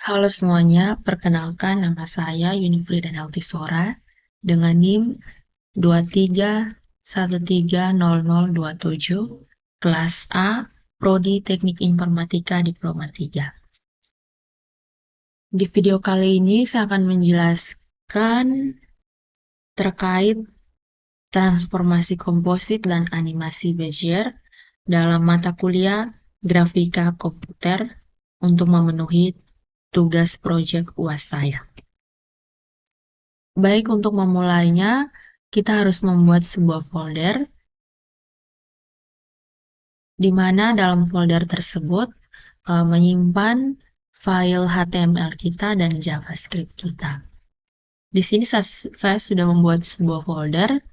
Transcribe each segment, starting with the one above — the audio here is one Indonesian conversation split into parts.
Halo semuanya, perkenalkan nama saya Yunifrida Altisora dengan NIM 23130027, kelas A, Prodi Teknik Informatika Diploma 3. Di video kali ini saya akan menjelaskan terkait transformasi komposit dan animasi Bezier dalam mata kuliah Grafika Komputer untuk memenuhi tugas proyek UAS saya. Baik, untuk memulainya, kita harus membuat sebuah folder, di mana dalam folder tersebut menyimpan file HTML kita dan JavaScript kita. Di sini saya sudah membuat sebuah folder,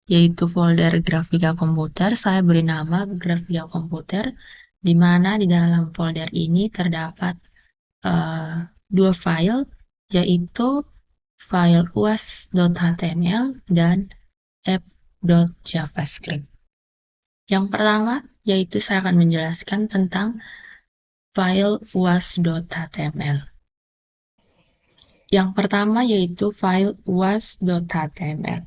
yaitu folder Grafika Komputer. Saya beri nama Grafika Komputer, di mana di dalam folder ini terdapat dua file, yaitu file uas.html dan app.javascript. Yang pertama, yaitu saya akan menjelaskan tentang file uas.html. Yang pertama yaitu file uas.html.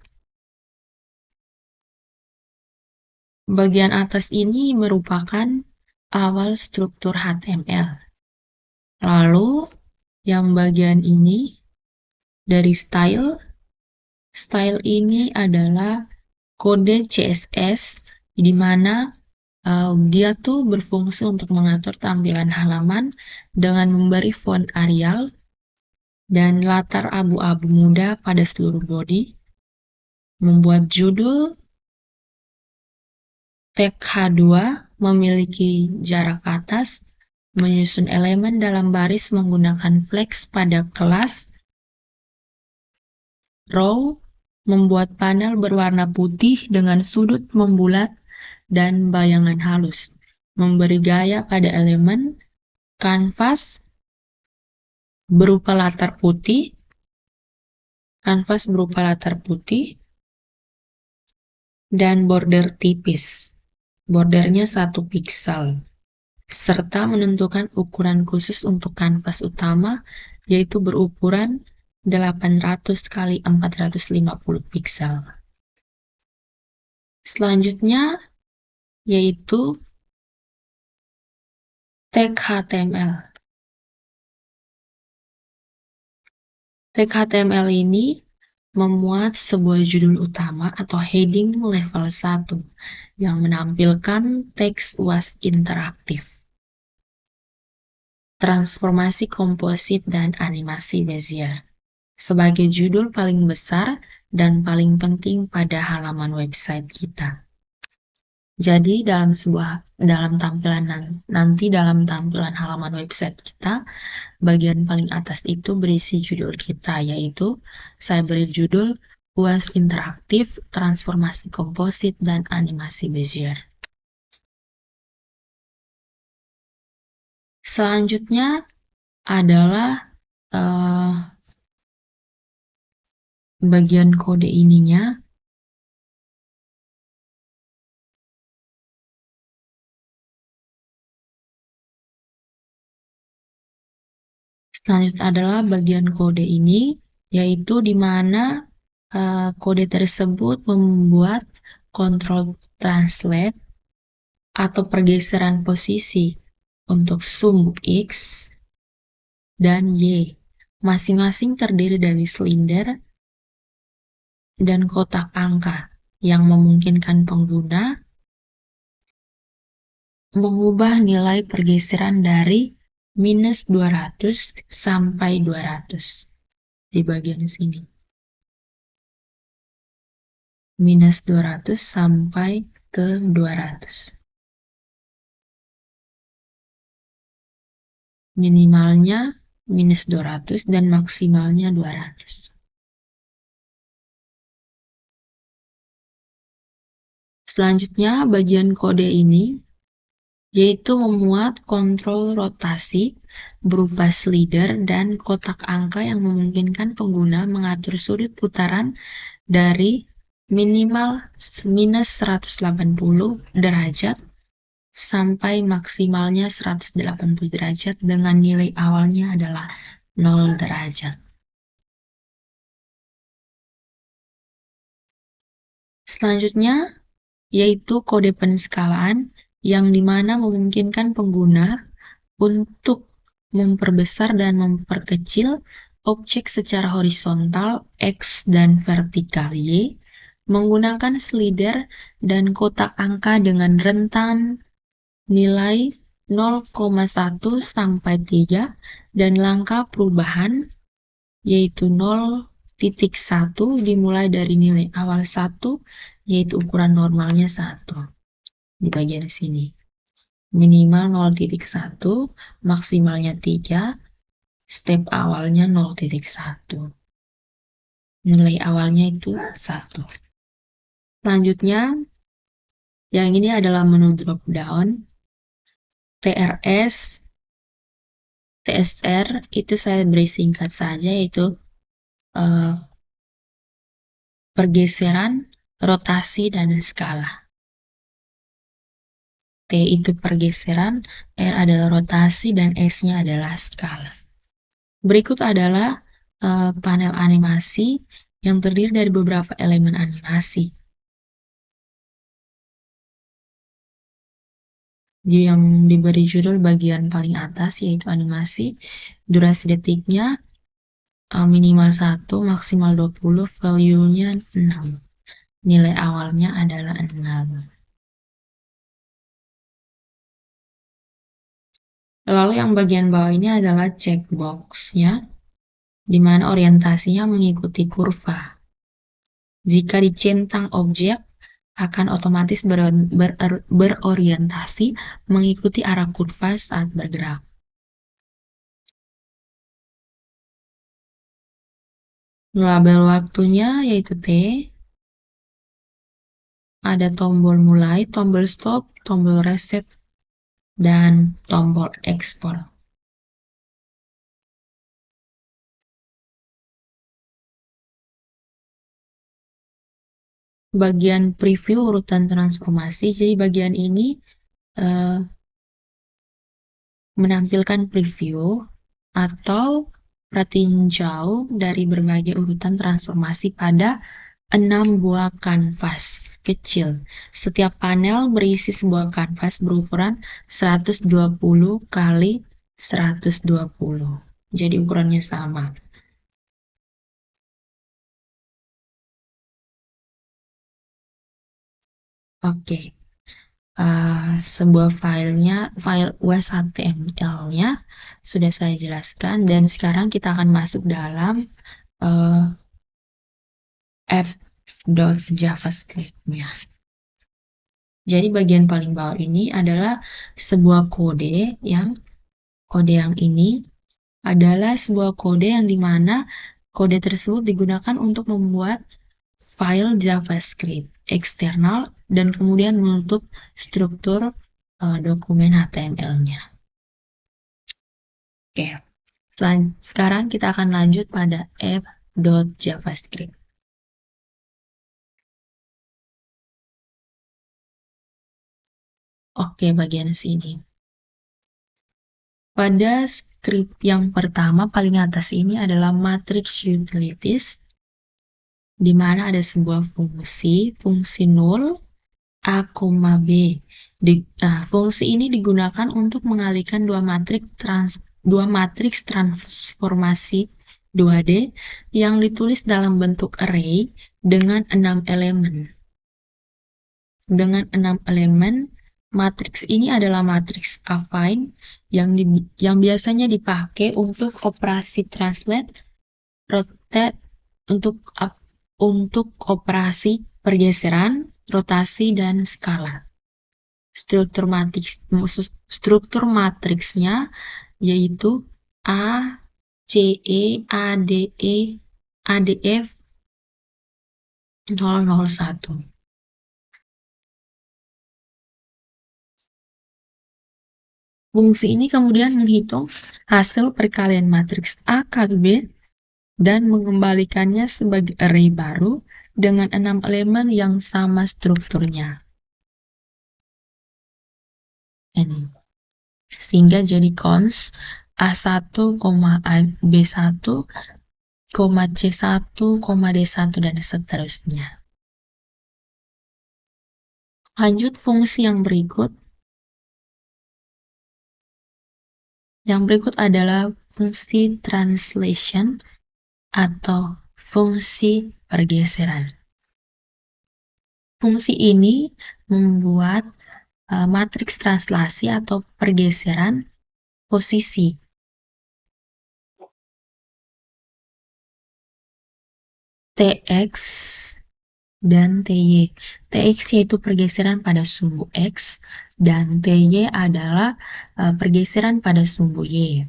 Bagian atas ini merupakan awal struktur HTML. Lalu, yang bagian ini dari style ini adalah kode CSS, di mana dia tuh berfungsi untuk mengatur tampilan halaman dengan memberi font Arial dan latar abu-abu muda pada seluruh body, membuat judul, tag H2 memiliki jarak atas, menyusun elemen dalam baris menggunakan flex pada kelas, row, membuat panel berwarna putih dengan sudut membulat dan bayangan halus, memberi gaya pada elemen, kanvas berupa latar putih, dan border tipis, bordernya 1 piksel, serta menentukan ukuran khusus untuk kanvas utama, yaitu berukuran 800 x 450 piksel. Selanjutnya yaitu tag HTML. Tag HTML ini memuat sebuah judul utama atau heading level 1 yang menampilkan teks UAS interaktif, transformasi komposit dan animasi Bezier sebagai judul paling besar dan paling penting pada halaman website kita. Jadi dalam tampilan halaman website kita, bagian paling atas itu berisi judul kita, yaitu saya beri judul UAS interaktif, transformasi komposit, dan animasi Bezier. Selanjutnya adalah bagian kode ininya. Selanjutnya adalah bagian kode ini, yaitu di mana kode tersebut membuat kontrol translate atau pergeseran posisi untuk sumbu X dan Y. Masing-masing terdiri dari silinder dan kotak angka yang memungkinkan pengguna mengubah nilai pergeseran dari -200 sampai 200 di bagian sini. -200 sampai ke 200. Minimalnya -200 dan maksimalnya 200. Selanjutnya bagian kode ini yaitu memuat kontrol rotasi berupa slider dan kotak angka yang memungkinkan pengguna mengatur sudut putaran dari minimal -180 derajat sampai maksimalnya 180 derajat dengan nilai awalnya adalah 0 derajat. Selanjutnya, yaitu kode penskalaan yang dimana memungkinkan pengguna untuk memperbesar dan memperkecil objek secara horizontal X dan vertikal Y menggunakan slider dan kotak angka dengan rentan nilai 0,1 sampai 3 dan langkah perubahan yaitu 0,1 dimulai dari nilai awal 1 yaitu ukuran normalnya 1 di bagian sini. Minimal 0,1, maksimalnya 3, step awalnya 0,1. Nilai awalnya itu 1. Selanjutnya, yang ini adalah menu drop down. TRS, TSR, itu saya beri singkat saja, yaitu pergeseran, rotasi, dan skala. T itu pergeseran, R adalah rotasi, dan S-nya adalah skala. Berikut adalah panel animasi yang terdiri dari beberapa elemen animasi. Yang diberi judul bagian paling atas yaitu animasi, durasi detiknya minimal 1, maksimal 20, value-nya 6. Nilai awalnya adalah 6. Lalu yang bagian bawah ini adalah checkbox-nya, di mana orientasinya mengikuti kurva. Jika dicentang objek, akan otomatis berorientasi mengikuti arah kurva saat bergerak. Label waktunya yaitu T. Ada tombol mulai, tombol stop, tombol reset, dan tombol ekspor. Bagian preview urutan transformasi, jadi bagian ini menampilkan preview atau petinjau dari berbagai urutan transformasi pada 6 buah kanvas kecil. Setiap panel berisi sebuah kanvas berukuran 120 kali 120. Jadi ukurannya sama. Oke. Sebuah file USHTML-nya sudah saya jelaskan, dan sekarang kita akan masuk dalam app.javascript-nya. Jadi bagian paling bawah ini adalah sebuah kode yang ini adalah sebuah kode yang dimana kode tersebut digunakan untuk membuat file JavaScript eksternal dan kemudian menutup struktur dokumen HTML-nya. Oke, sekarang kita akan lanjut pada app.javascript. Oke, bagian sini. Pada script yang pertama paling atas ini adalah matrix utilities, di mana ada sebuah fungsi null A, B. Fungsi ini digunakan untuk mengalihkan dua matriks transformasi 2D yang ditulis dalam bentuk array dengan 6 elemen. Dengan 6 elemen, matriks ini adalah matriks affine yang biasanya dipakai untuk operasi translate, rotate, untuk operasi pergeseran, rotasi, dan skala. Struktur matriksnya yaitu A, C, E, A, D, E, A, D, F, 001. Fungsi ini kemudian menghitung hasil perkalian matriks A kali B dan mengembalikannya sebagai array baru dengan 6 elemen yang sama strukturnya. ini. Sehingga jadi cons A1, B1, C1, D1, dan seterusnya. Lanjut fungsi yang berikut. Yang berikut adalah fungsi translation atau fungsi pergeseran. Fungsi ini membuat matriks translasi atau pergeseran posisi. Tx dan Ty. Tx yaitu pergeseran pada sumbu X, dan Ty adalah pergeseran pada sumbu Y.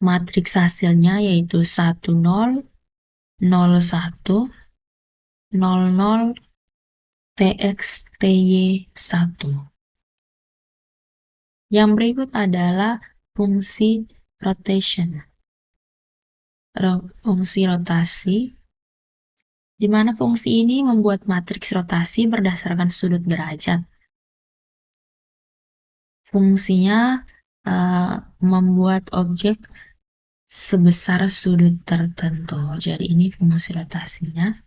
Matriks hasilnya yaitu 1, 0, 0, 1, 00, Tx, Ty, 1. Yang berikut adalah fungsi rotation. Fungsi rotasi, di mana fungsi ini membuat matriks rotasi berdasarkan sudut derajat. Fungsinya membuat objek sebesar sudut tertentu. Jadi ini fungsi rotasinya.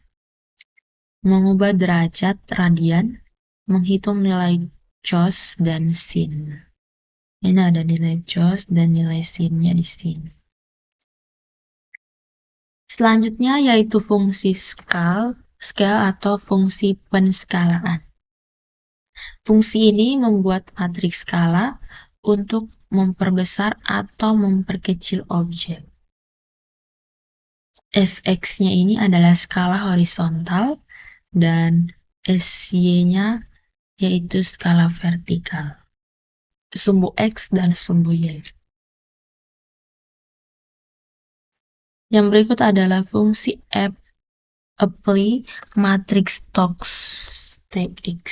Mengubah derajat radian, menghitung nilai cos dan sin. Ini ada nilai cos dan nilai sinnya di sini. Selanjutnya yaitu fungsi scale atau fungsi penskalaan. Fungsi ini membuat matriks skala untuk memperbesar atau memperkecil objek. Sx-nya ini adalah skala horizontal dan Sy-nya yaitu skala vertikal. Sumbu X dan sumbu Y. Yang berikut adalah fungsi apply matriks Tx.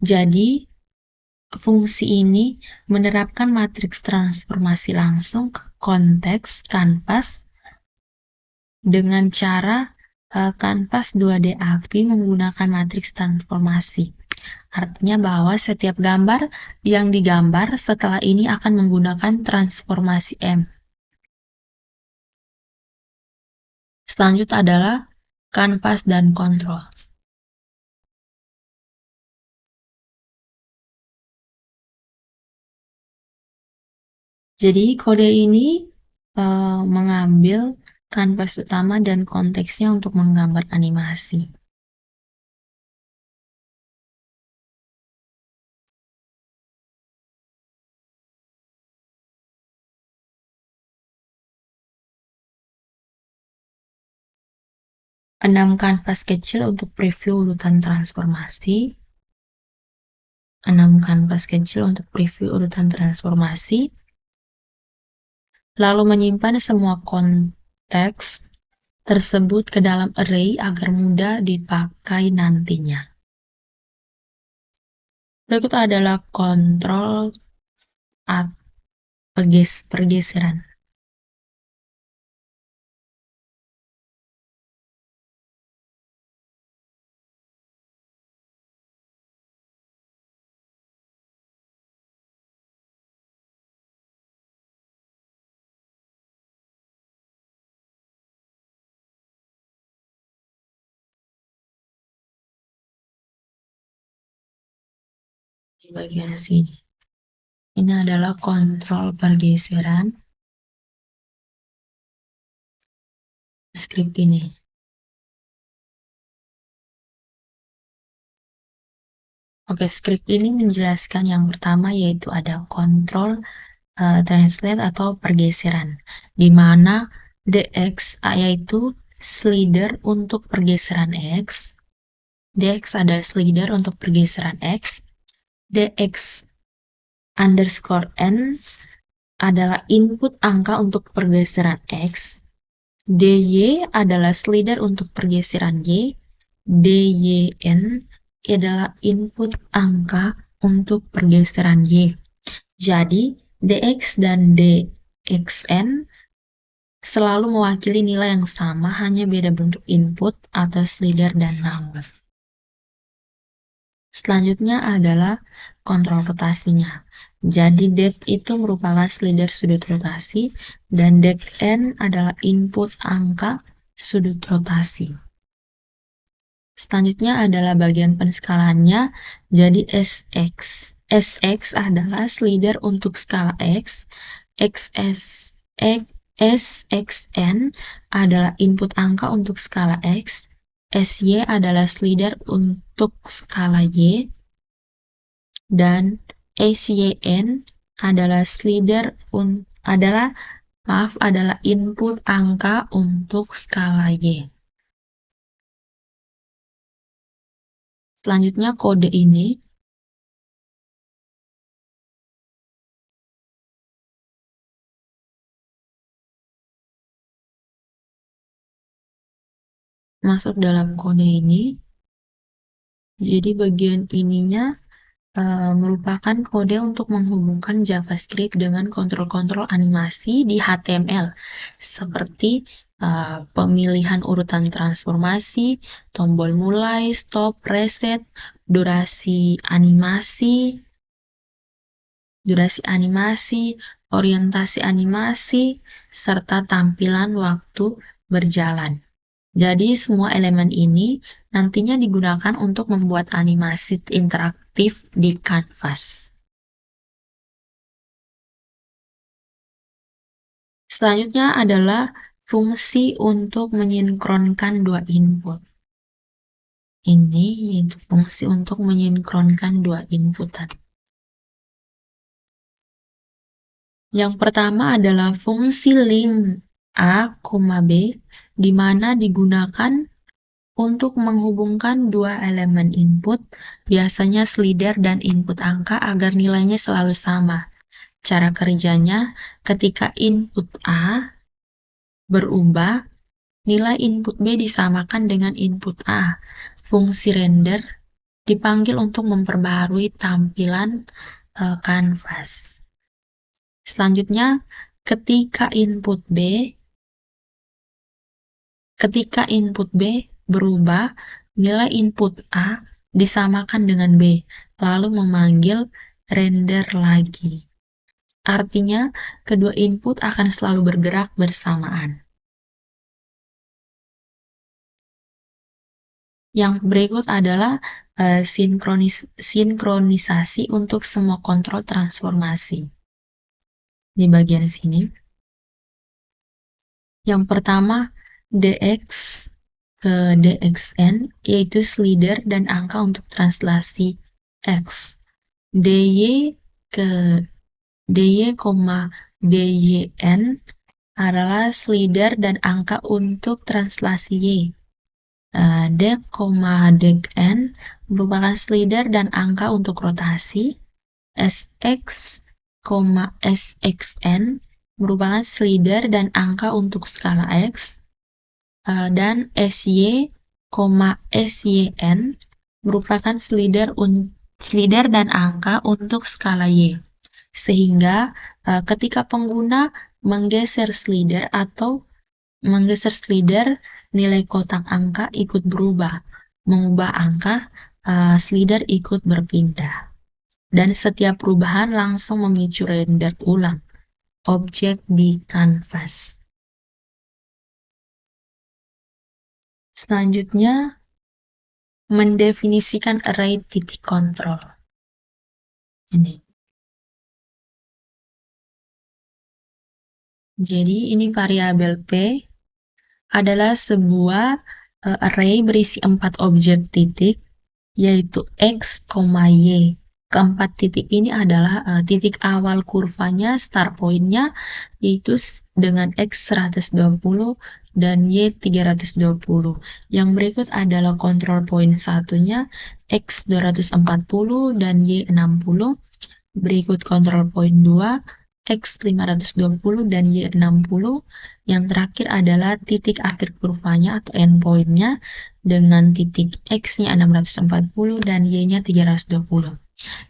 Jadi, fungsi ini menerapkan matriks transformasi langsung ke konteks kanvas dengan cara kanvas 2D AVI menggunakan matriks transformasi. Artinya bahwa setiap gambar yang digambar setelah ini akan menggunakan transformasi M. Selanjutnya adalah kanvas dan kontrol. Jadi kode ini mengambil kanvas utama dan konteksnya untuk menggambar animasi. Enam kanvas kecil untuk preview urutan transformasi. 6 kanvas kecil untuk preview urutan transformasi. Lalu menyimpan semua konteks tersebut ke dalam array agar mudah dipakai nantinya. Berikut adalah kontrol pergeseran. Di bagian sini. Ini adalah kontrol pergeseran. Script ini. Oke, script ini menjelaskan yang pertama yaitu ada kontrol translate atau pergeseran, di mana dx yaitu slider untuk pergeseran x, dx adalah slider untuk pergeseran x, dx underscore n adalah input angka untuk pergeseran x, dy adalah slider untuk pergeseran y, dyn adalah input angka untuk pergeseran y. Jadi, dx dan dxn selalu mewakili nilai yang sama, hanya beda bentuk input atau slider dan number. Selanjutnya adalah kontrol rotasinya. Jadi det itu merupakan slider sudut rotasi dan det n adalah input angka sudut rotasi. Selanjutnya adalah bagian penskalaannya. Jadi SX. SX adalah slider untuk skala X. SXN adalah input angka untuk skala X. SY adalah slider untuk skala Y. Dan SYN adalah adalah input angka untuk skala Y. Selanjutnya kode ini masuk dalam kode ini. Jadi bagian ininya merupakan kode untuk menghubungkan JavaScript dengan kontrol-kontrol animasi di HTML, seperti pemilihan urutan transformasi, tombol mulai, stop, reset, durasi animasi, orientasi animasi, serta tampilan waktu berjalan. Jadi semua elemen ini nantinya digunakan untuk membuat animasi interaktif di kanvas. Selanjutnya adalah fungsi untuk menyinkronkan dua input. Ini yaitu fungsi untuk menyinkronkan dua input tadi. Yang pertama adalah fungsi link A, B, di mana digunakan untuk menghubungkan dua elemen input, biasanya slider dan input angka agar nilainya selalu sama. Cara kerjanya, ketika input A berubah, nilai input B disamakan dengan input A. Fungsi render dipanggil untuk memperbaharui tampilan kanvas. Selanjutnya, ketika input B berubah, nilai input A disamakan dengan B, lalu memanggil render lagi. Artinya, kedua input akan selalu bergerak bersamaan. Yang berikut adalah sinkronisasi untuk semua kontrol transformasi. Di bagian sini. Yang pertama, DX ke DXN, yaitu slider dan angka untuk translasi X. DY ke DY, DYN adalah slider dan angka untuk translasi Y. Dec, Decn merupakan slider dan angka untuk rotasi. SX, SXN merupakan slider dan angka untuk skala X. Dan SY, SYN merupakan slider dan angka untuk skala Y. Sehingga ketika pengguna menggeser slider, nilai kotak angka ikut berubah. Mengubah angka, slider ikut berpindah. Dan setiap perubahan langsung memicu render ulang objek di kanvas. Selanjutnya, mendefinisikan array titik kontrol. Ini. Jadi ini variabel P adalah sebuah array berisi 4 objek titik, yaitu X, Y. Keempat titik ini adalah titik awal kurvanya, start point-nya, yaitu dengan X 120 dan Y 320. Yang berikut adalah control point satunya, X 240 dan Y 60. Berikut control point 2, X 520 dan Y 60. Yang terakhir adalah titik akhir kurvanya atau endpoint-nya dengan titik X-nya 640 dan Y-nya 320.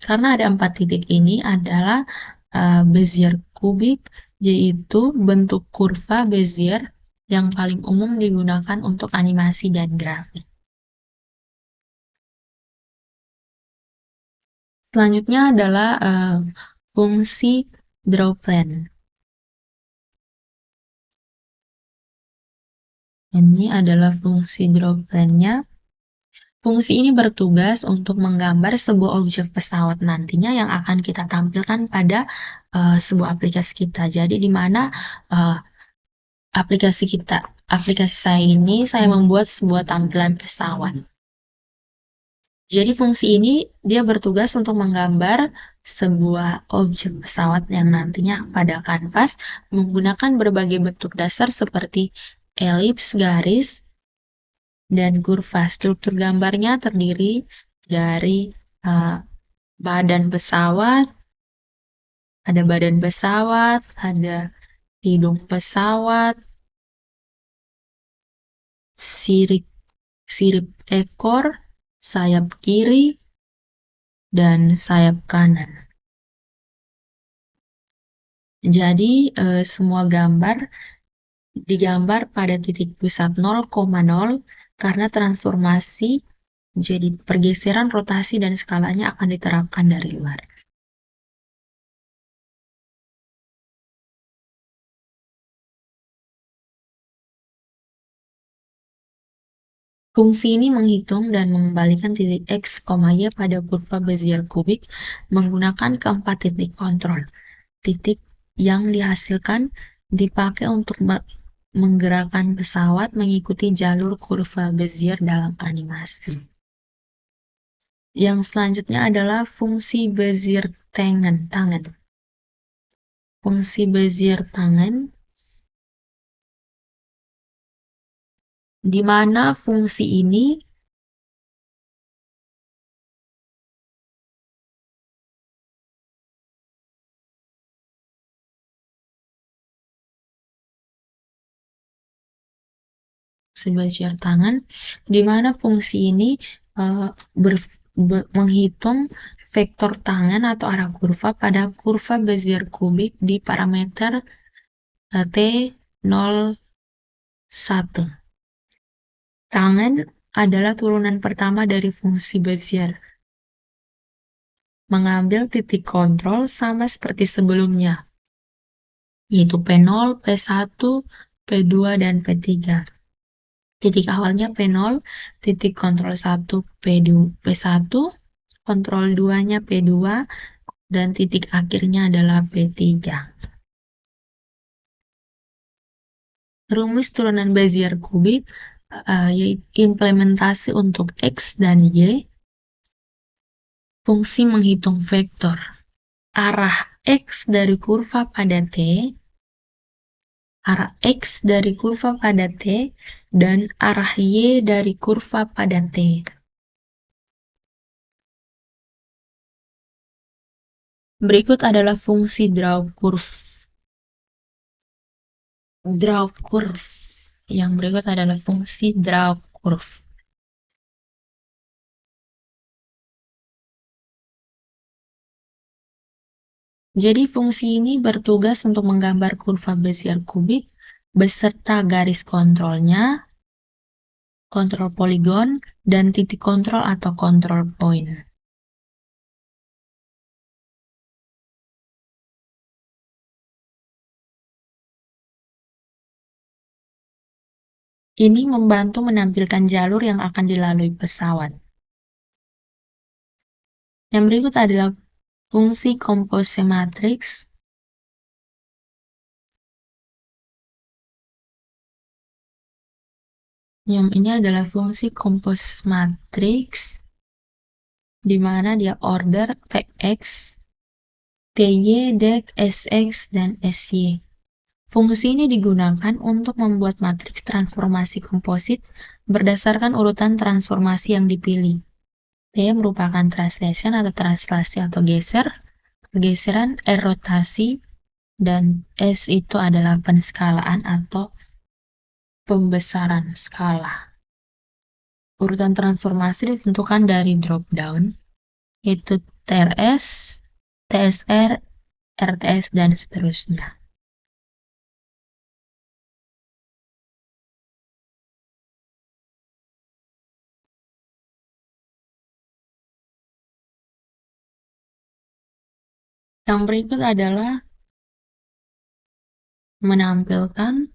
Karena ada 4 titik ini adalah Bezier kubik, yaitu bentuk kurva Bezier yang paling umum digunakan untuk animasi dan grafik. Selanjutnya adalah fungsi drawPlan. Ini adalah fungsi drawPlan-nya. Fungsi ini bertugas untuk menggambar sebuah objek pesawat nantinya yang akan kita tampilkan pada sebuah aplikasi kita. Jadi di mana aplikasi saya ini saya membuat sebuah tampilan pesawat. Jadi fungsi ini dia bertugas untuk menggambar sebuah objek pesawat yang nantinya pada kanvas menggunakan berbagai bentuk dasar seperti elips, garis, dan kurva. Struktur gambarnya terdiri dari badan pesawat, ada hidung pesawat, sirip ekor, sayap kiri, dan sayap kanan. Jadi semua gambar digambar pada titik pusat 0,0 karena transformasi, jadi pergeseran, rotasi, dan skalanya akan diterapkan dari luar. Fungsi ini menghitung dan mengembalikan titik X, Y pada kurva Bezier kubik menggunakan keempat titik kontrol. Titik yang dihasilkan dipakai untuk menggerakkan pesawat mengikuti jalur kurva Bezier dalam animasi. Yang selanjutnya adalah fungsi Bezier tangan. Fungsi Bezier tangan, di mana fungsi ini Bezier tangan, di mana fungsi ini menghitung vektor tangan atau arah kurva pada kurva Bezier kubik di parameter T01. Tangan adalah turunan pertama dari fungsi Bezier, mengambil titik kontrol sama seperti sebelumnya, yaitu P0, P1, P2, dan P3. Titik awalnya P0, titik kontrol 1 P1, kontrol 2-nya P2, dan titik akhirnya adalah P3. Rumus turunan Bezier kubik implementasi untuk X dan Y. Fungsi menghitung vektor arah X dari kurva pada T, arah X dari kurva pada T, dan arah Y dari kurva pada T. Berikut adalah fungsi draw curve. Yang berikut adalah fungsi draw curve. Jadi fungsi ini bertugas untuk menggambar kurva Bezier kubik beserta garis kontrolnya, kontrol poligon, dan titik kontrol atau kontrol point. Ini membantu menampilkan jalur yang akan dilalui pesawat. Yang berikut adalah fungsi compose matrix. Yang ini adalah fungsi compose matrix, di mana dia order Tx, Ty, Dec, Sx, dan Sy. Fungsi ini digunakan untuk membuat matriks transformasi komposit berdasarkan urutan transformasi yang dipilih. T merupakan translation atau translasi atau pergeseran, R rotasi, dan S itu adalah penskalaan atau pembesaran skala. Urutan transformasi ditentukan dari drop down, yaitu TRS, TSR, RTS, dan seterusnya. berikut adalah menampilkan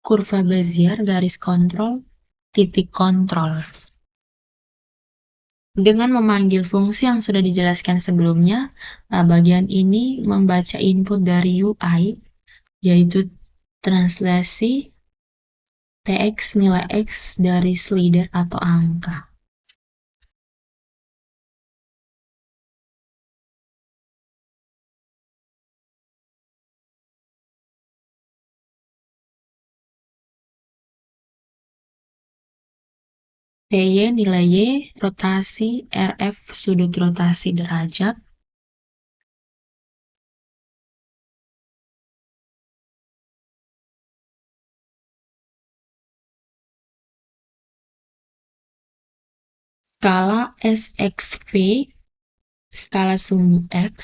kurva Bezier garis kontrol, titik kontrol. Dengan memanggil fungsi yang sudah dijelaskan sebelumnya, bagian ini membaca input dari UI, yaitu translasi TX nilai X dari slider atau angka. PY nilai Y, rotasi, RF sudut rotasi derajat, skala SXV, skala sumbu X,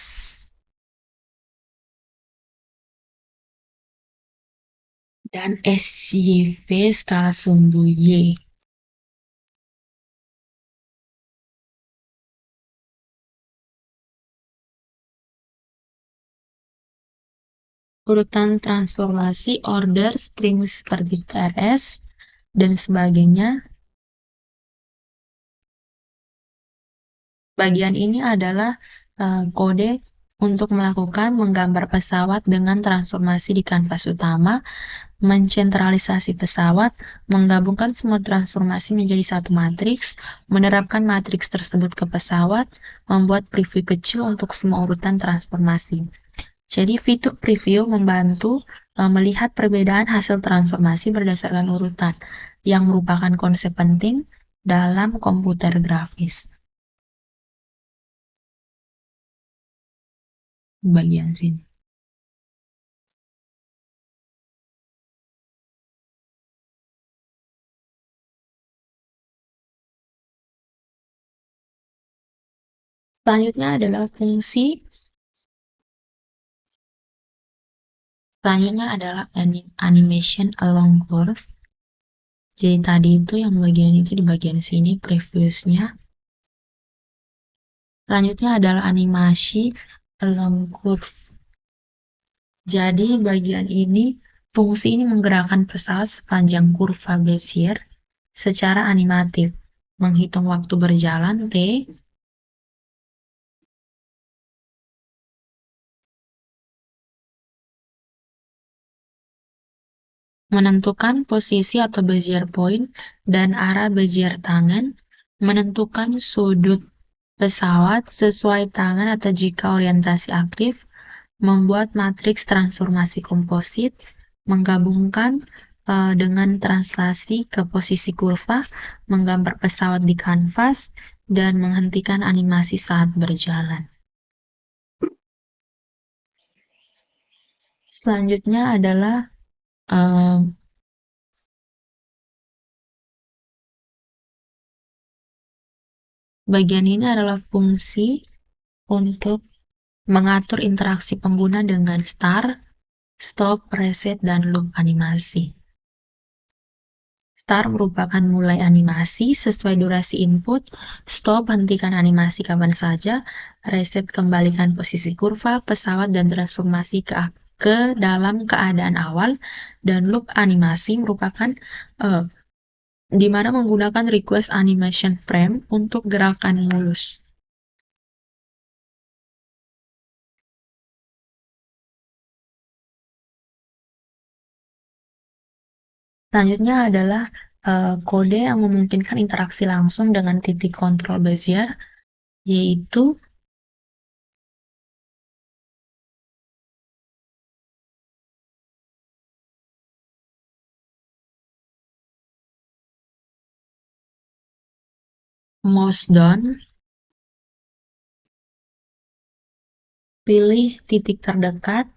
dan SYV, skala sumbu Y. Urutan transformasi order string seperti TRS dan sebagainya. Bagian ini adalah kode untuk menggambar pesawat dengan transformasi di kanvas utama, mensentralisasi pesawat, menggabungkan semua transformasi menjadi satu matriks, menerapkan matriks tersebut ke pesawat, membuat preview kecil untuk semua urutan transformasi. Jadi fitur preview membantu melihat perbedaan hasil transformasi berdasarkan urutan, yang merupakan konsep penting dalam komputer grafis. Bagian sini. Selanjutnya adalah animation along curve. Jadi tadi itu yang bagian itu di bagian sini previewsnya. Selanjutnya adalah animasi along curve. Jadi bagian ini, fungsi ini menggerakkan pesawat sepanjang kurva Bezier secara animatif, menghitung waktu berjalan T, menentukan posisi atau Bezier point dan arah Bezier tangan, menentukan sudut pesawat sesuai tangan atau jika orientasi aktif, membuat matriks transformasi komposit, menggabungkan dengan translasi ke posisi kurva, menggambar pesawat di kanvas, dan menghentikan animasi saat berjalan. Selanjutnya adalah bagian ini adalah fungsi untuk mengatur interaksi pengguna dengan start, stop, reset, dan loop animasi. Start merupakan mulai animasi sesuai durasi input, stop hentikan animasi kapan saja, reset kembalikan posisi kurva, pesawat, dan transformasi ke dalam keadaan awal, dan loop animasi merupakan di mana menggunakan request animation frame untuk gerakan mulus. Selanjutnya adalah kode yang memungkinkan interaksi langsung dengan titik kontrol Bezier, yaitu mouse down, pilih titik terdekat,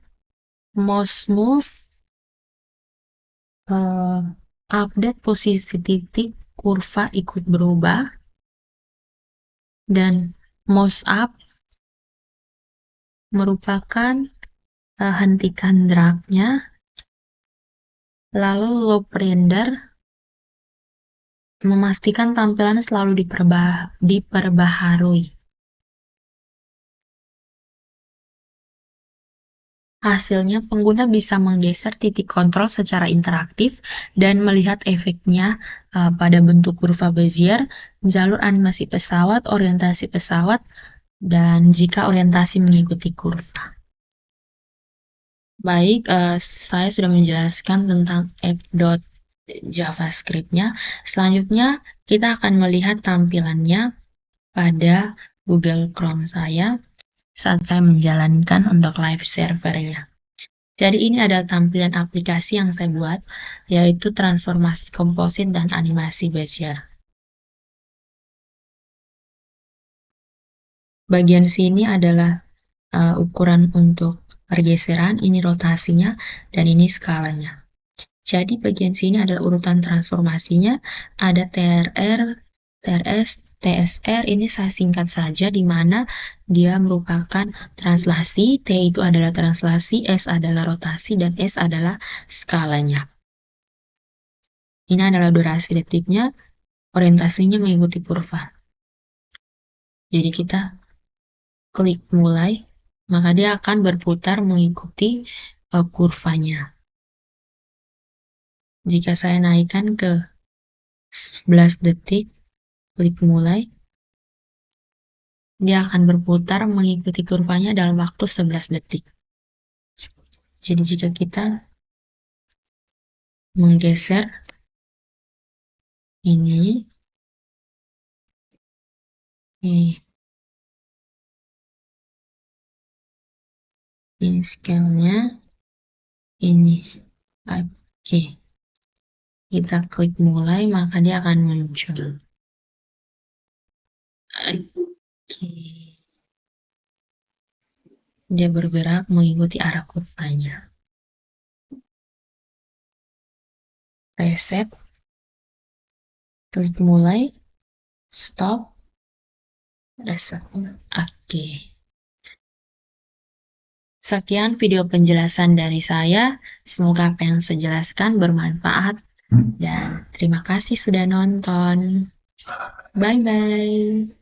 mouse move, update posisi titik kurva ikut berubah, dan mouse up merupakan hentikan drag-nya, lalu loop render memastikan tampilan selalu diperbaharui. Hasilnya, pengguna bisa menggeser titik kontrol secara interaktif dan melihat efeknya pada bentuk kurva Bezier, jalur animasi pesawat, orientasi pesawat, dan jika orientasi mengikuti kurva. Baik, saya sudah menjelaskan tentang app.javascript-nya. Selanjutnya, kita akan melihat tampilannya pada Google Chrome saya saat saya menjalankan untuk live servernya. Jadi ini adalah tampilan aplikasi yang saya buat, yaitu transformasi komposit dan animasi Bezier. Bagian sini adalah ukuran untuk pergeseran, ini rotasinya, dan ini skalanya. Jadi bagian sini adalah urutan transformasinya, ada TRR, TRS, TSR, ini saya singkat saja, di mana dia merupakan translasi, T itu adalah translasi, S adalah rotasi, dan S adalah skalanya. Ini adalah durasi detiknya, orientasinya mengikuti kurva. Jadi kita klik mulai, maka dia akan berputar mengikuti kurvanya. Jika saya naikkan ke 11 detik, klik mulai, dia akan berputar mengikuti kurvanya dalam waktu 11 detik. Jadi jika kita menggeser ini scale-nya, ini. Oke. Kita klik mulai, maka dia akan muncul. Oke. Dia bergerak mengikuti arah kurvanya. Reset. Klik mulai. Stop. Reset. Oke. Sekian video penjelasan dari saya. Semoga apa yang saya jelaskan bermanfaat. Dan terima kasih sudah nonton. Bye-bye.